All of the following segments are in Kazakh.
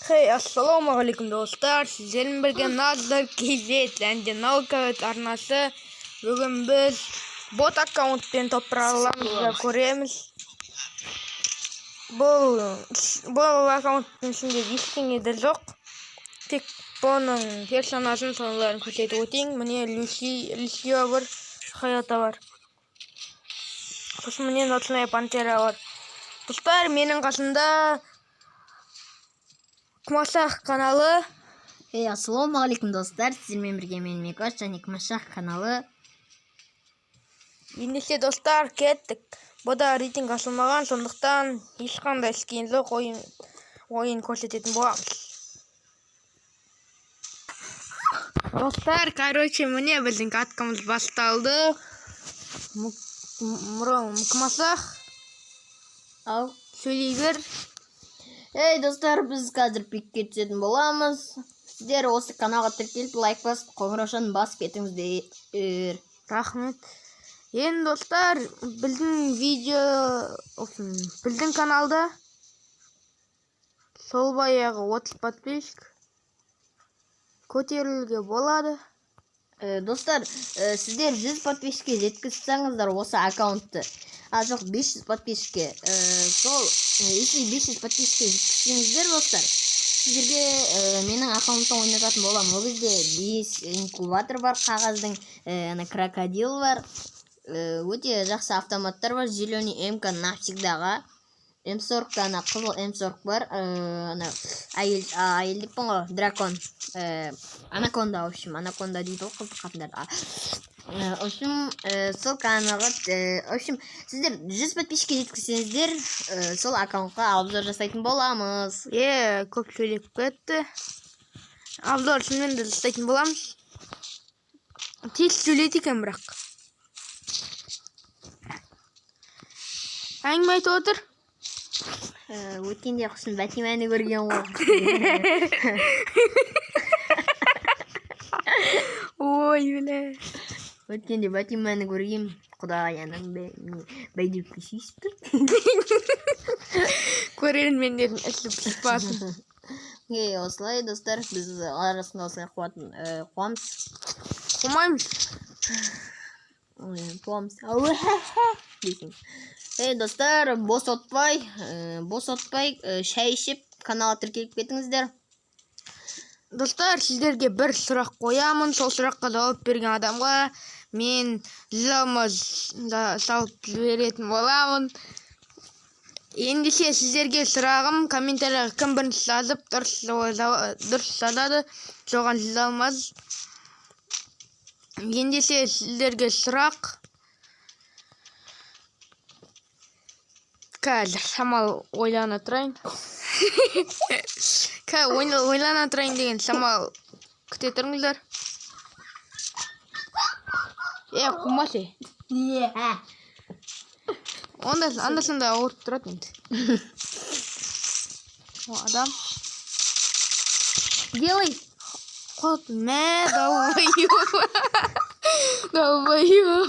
Ассалаумағалейкум достар, сіздермен бірге Назар KZ және Налкаут арнасы. Бүгін біз бот аккаунтпен топыраламызды көреміз. Бұл аккаунттың ішінде ештеңе де жоқ. Тек бұның персонажын соныларын көрсетіп өтейін. Міне Люсио бар, Хаята бар. Сосын міне Ночная Пантера бар. Достар, менің қасымда Кмашах каналы. Ассалаумағалейкум достар, сіздермен бірге мен Мекош және Кмашах каналы. Ендеше достар, кеттік. Бұда рейтинг ашылмаған, сондықтан ешқандай скин жоқ, ойын көрсететін боламыз. Достар, міне біздің каткамыз басталды. Кмашах, Ал, сөйлей бер. достар, біз қазір пикке түсетін боламыз. Сіздер осы каналға тіркеліп, лайк басып, қоңыраушаны басып кетіңіздер. Рахмет. Енді достар, біздің каналда сол баяғы 30 подписчик көтерілуге болады. Достар, сіздер 100 подписчикке жеткізсеңіздер осы аккаунтты. Жоқ, 500 подписчикке. Если 500 подписчикке жеткізсеңіздер, достар, сіздерге менің аккаунттан ойнататын болам. Ол кезде 5 инкубатор бар, қағаздың крокодил бар. Өте жақсы автоматтар бар. Зеленый МК навсегдаға. М40 қызыл М40 бар. Әйел деп ғой, дракон. Анаконда, в общем, анаконда дейді ол қызды қатындар. В общем, сол каналға, в общем, сіздер 100 подписчикке жеткізсеңіздер, сол аккаунтқа обзор жасайтын боламыз. Көп сөйлеп кетті. Обзор шынымен де жасайтын боламыз. Тез сөйлейді екен бірақ. Әңгіме айтып отыр. Өткенде құсын Бәтимәні көрген ғой. Ой, біле. Өткенде Бәтимәні көрген, құдайаның бәйдеп кешейсті. Көрермендердің іші піспасын. Осылай, достар, біз арасында осылай қуамыз. Қумаймыз. Қуамыз. Достар, бос отпай, шай ішіп, каналға тіркеліп кетіңіздер. Достар, сіздерге бір сұрақ қоямын. Сол сұраққа жауап берген адамға мен жыламыз салып жіберетін боламын. Ендеше сіздерге сұрағым, комментарияға кім бірінші жазып, дұрыс жазады, соған жыламыз. Ендеше сіздерге сұрақ. Қазір шамал ойлана тұрайын. Ойлана тұрайын деген шамал күте тұрыңыздар. Құмасы. Анда-санда ауырып тұрады енді. Адам. Делай. Қот, долбоёб.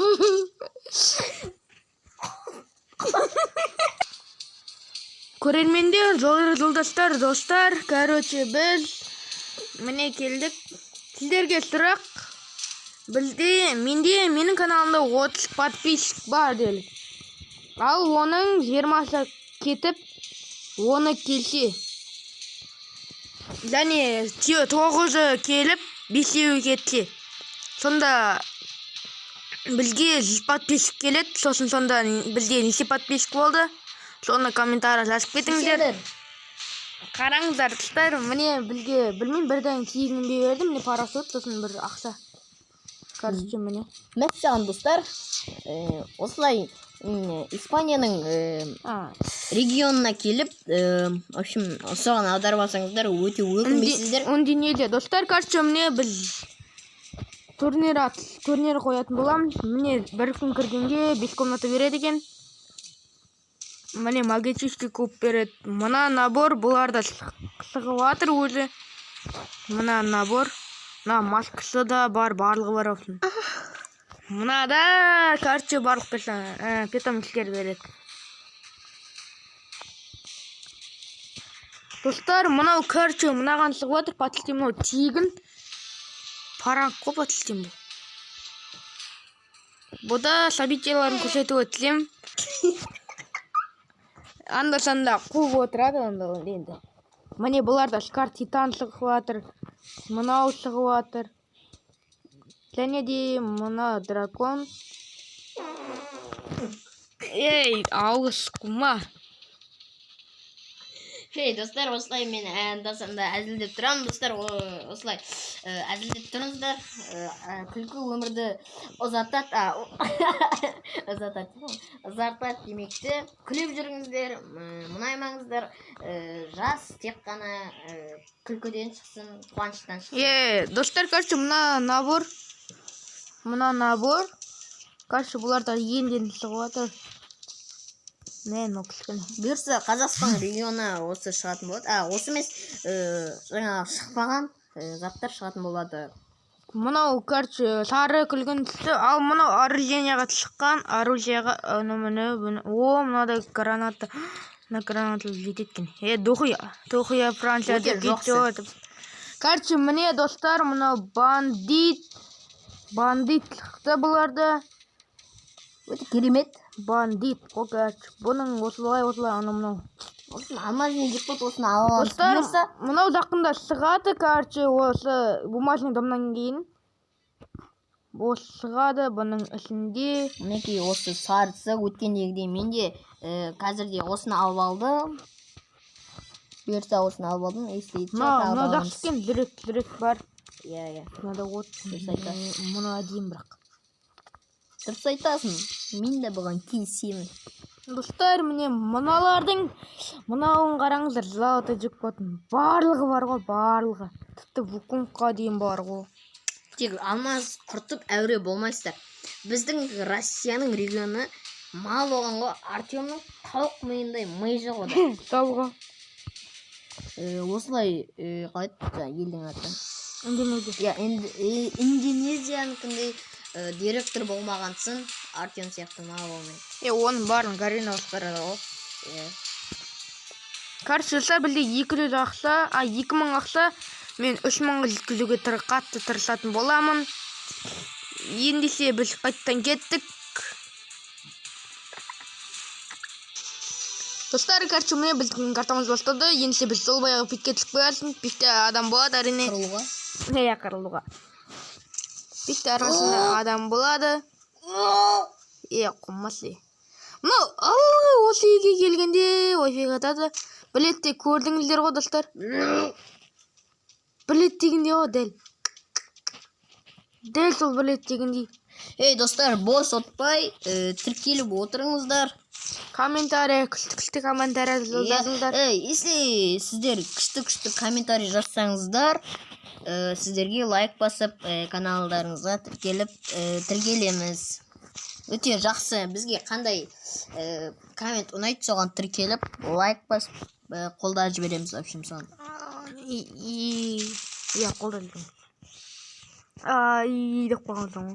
Көрермендер, жолдастар, достар, біз міне келдік. Сіздерге сұрақ. Менің каналымда 30 подписчик бар делік. Ал оның 20-сы кетіп, 10-ы келсе. Және 9-ы келіп, 5-еуі кетсе. Сонда бізге 100 подписчик келеді. Сосын сонда бізде неше подписчик болды. Соны комментария жазып кетіңіздер. Қараңыздар, достар, міне бізге білмеймін, бірден тегінге бердім, міне парашют, сосын бір ақша. Короче, міне. Мәссаған, достар, осылай Испанияның регионына келіп, в общем, соған аударып алсаңыздар, өте өкінбейсіздер. Онде неде, достар, короче, міне біз турнир қоятын боламыз. Міне бір күн кіргенге 5 комната береді екен. Міне магический куб береді. Мына набор, бұларда шығып атыр өзі. Мына набор. Мына маскасы да бар, барлығы бар олсын. Мына да, короче, барлық питомниктер береді. Достар, мынау короче мынаған шығып жатыр. Потілтен мынау тегін. Паранг қой потілтен бұл. Бұда событияларын көрсетіп өтілем. Анда-санда қуып отырады енді. Міне бұларда Шкар Титан шығып жатыр. Мынау шығып жатыр. Және де мына дракон. Ей, ауыз құма. Достар, осылай мен анда-санда әзілдеп тұрамын. Достар, осылай әзілдеп тұрыңыздар. Күлкі өмірді ұзартады демекті. Күліп жүріңіздер, мұнаймаңыздар. Жас тек қана күлкіден шықсын, қуаныштан шықсын. Достар, короче, мына набор. Короче, бұларда енден шығып жатыр. Бұйырса Қазақстан регионы осы шығатын болады. Осы емес, жаңағы шықпаған заттар шығатын болады. Мынау, короче, сары күлгін түсті. Ал мынау оружиеға шыққан. Оружиеға мынадай граната. Мына граната жететкен. Дохия Францияда кетіп. Короче, міне достар, мынау бандит шықты бұларда. Өте керемет. Бандит, короче. Бұның осылай, мынау. Осыны алмазын жеп қойып, осыны аламыз. Достар, мынау жақында шығады, короче, осы бумажный домнан кейін. Осы шығады, бұның ішінде. Мінекей осы сарысы өткендегідей менде қазірде осыны алып алдым. Бұйырса осыны алып алдым. Мынау жақсыкен жүрек бар. Иә. Мынада от. Мұны әдейін бірақ. Дұрыс айтасың, мен де бұған келісемін. Достар, міне мыналардың мынауын қараңыздар, златы джекпотын барлығы бар ғой, барлығы. Тіпті вукумқа дейін бар ғой. Тек алмаз құртып әуре болмайсыздар. Біздің Россияның регионы мал болған ғой, Артемнің тауық миындай ми жоқ ода. Тауға. Осылай қалайды елдің аты. Индонезия. Индонезияныкіндей директор болмағансын, Артем сияқты мал болмайды. Оның барын Гарина осқарады ғой. Короче, білде 200 ақша, 2000 ақша, мен 3000 жеткізуге қатты тырысатын боламын. Ендесе біз қайттан кеттік. Достар, короче, міне біздің картамыз бастады. Ендесе біз сол баяғы пикке түсіп қоясын. Пикте адам болады, әрине. Қырылуға? Қырылуға. Пикте арасында адам болады. Құмасы. Мынау, осы үйге келгенде ойфей қатады. Білетте көрдіңіздер ғой, достар. Білет дегенде ғой, дәл. Дәл сол білет дегенде. Достар, бос отпай, тіркеліп отырыңыздар. Комментарий, күшті комментарий жазыңыздар. Если сіздер күшті комментарий жазсаңыздар, сіздерге лайк басып, каналдарыңызға тіркелеміз. Өте жақсы. Бізге қандай коммент ұнайды, соған тіркеліп, лайк басып, қолда жібереміз, общем, соны. Қолда жібереміз. Деп қойған соң.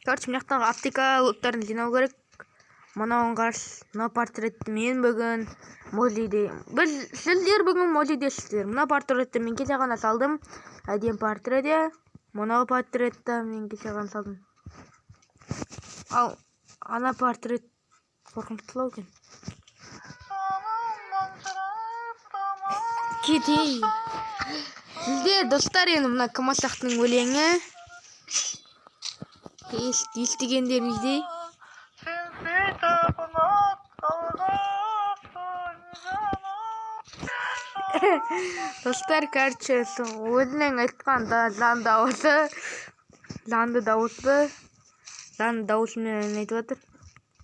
Короче, мынақтағы аптека лоттарын жинау керек. Мынауын қарсы, мына портретті мен бүгін музейде. Сіздер бүгін музейдесіздер. Мына портретті мен кеше ғана салдым. Әдем портреті. Мынау портретті мен кеше ғана салдым. Ал, ана портрет қорқынышты екен. Кетей. Сіздер достар, енді мына Камасақтың өлеңі. Естігендеріңіздей. Достар, короче, өзінің айтқан жанды дауысымен айтып жатыр.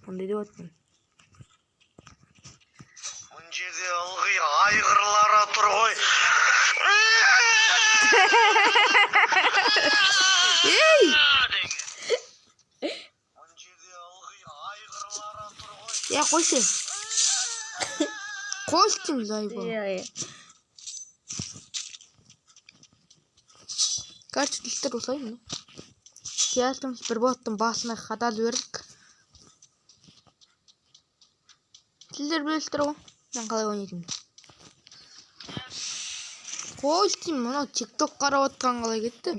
Ондай деп жатыр. Мұн жерде ылғи айғырлары тұр ғой. Ей! Мұн жерде ылғи айғырлары тұр ғой. Қойшы. Қойштым зайбы. Короче, достар, осылай ма? Келдім, бір боттың басына қатады бердік. Сіздер білесіздер ғой мен қалай ойнайтынымды. Қой деймін, мынау тикток қарап отқан қалай кетті.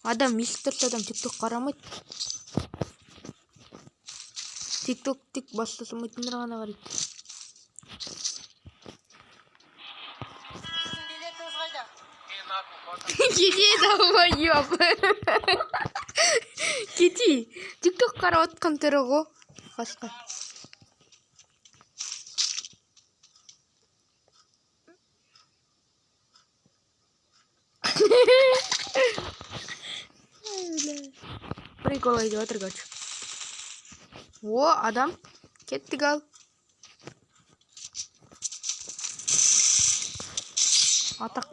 Адам естіп тұрса адам тикток қарамайды. Тикток тек бастасамайтындар ғана қарайды. Кетей долбоёб. Кетей, тикток қарап отқан түрі ғой. Қасқа. Прикол айтып отыр, короче. О, адам. Кеттік ал. Атақ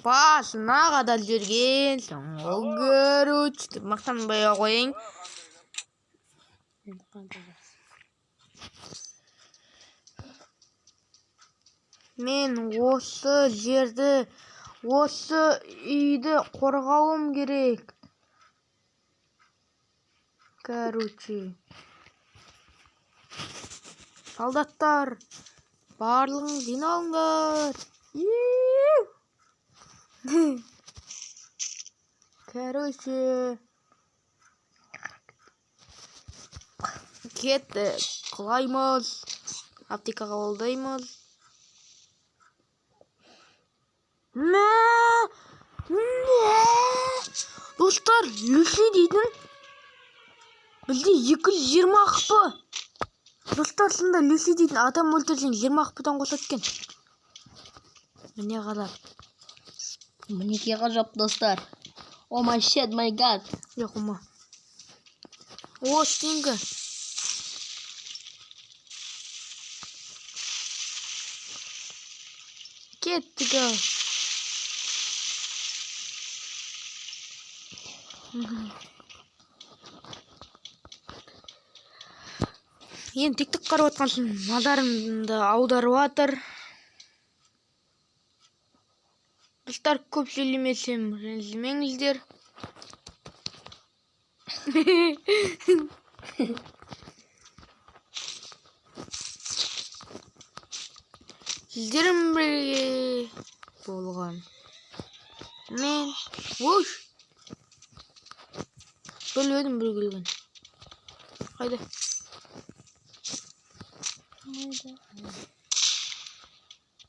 басына қадал жүргенсің. Ол көріч. Мақтанбай қойың. Мен осы жерді, осы үйді қорғауым керек. Короче. Солдаттар, барлығын жиналыңдар. Короче. Кетті. Құлаймыз. Аптекаға қолдаймыз. Достар, Люси дейтін бізде 220 ақпы. Достар, сында Люси дейтін адам өлтірсең 20 ақпыдан қосады екен. Міне ғажап. Мінеке ғажап, достар. О май shit, my god. Жоқ, ұма. О, стенгі. Кеттік ау. Енді тикток қарап отқан соң назарымды аударып жатыр. Достар, көп сөйлемесем ренжімеңіздер. Сіздермен бірге болған мен ош білмедім бір келген. Қайда?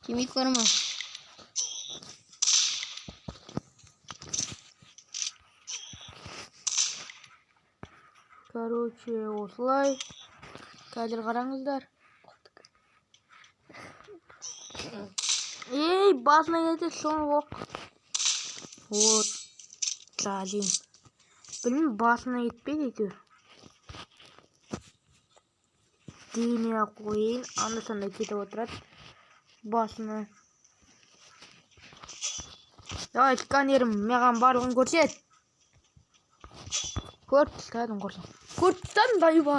Кемек бар ма? Короче, осылай. Қазір қараңыздар. Ей, басына кетті соңғы оқ. Вот. Жазым. Білмеймін, басына кетпейді әйтеуір. Дейіне қойын, анда-санда кетіп отырады. Басына. Давай, сканерім маған барлығын көрсет. Көріп тастадым құрсын. Көріп тастадым, дайыба.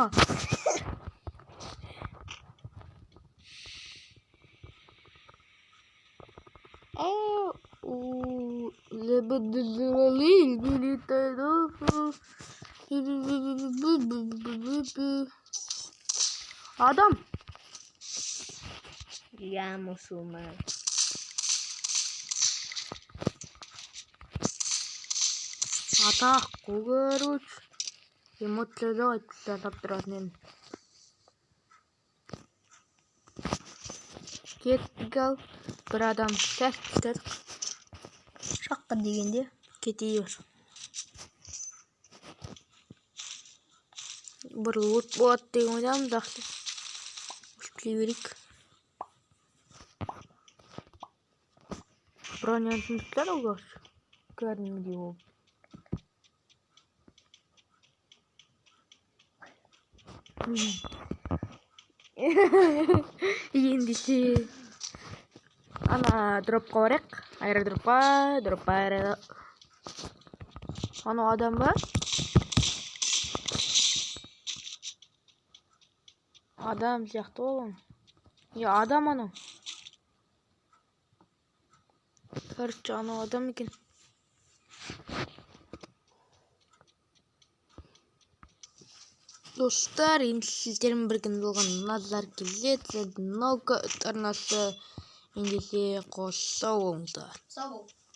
Адам. Я мұсылман. Атақ, көруч. Эмоцияда айтып тұратын енді. Кеттік ал. Бір адам сәс түстедік. Шаққы дегенде кетейір. Бір лут болады деген ойдамын, жақсы. Үштілей берейік. Бронен түністер олар. Кәрінімде ол. Ендеше ана дропқа барайық. Аэродропқа, анау адам ба? Адам сияқты болған. Адам анау. Короче, анау адам екен. Достар, енді сіздермен бірге болған назар келеді. Много тарнасы ендеше қош сау болыңыздар. Сау бол.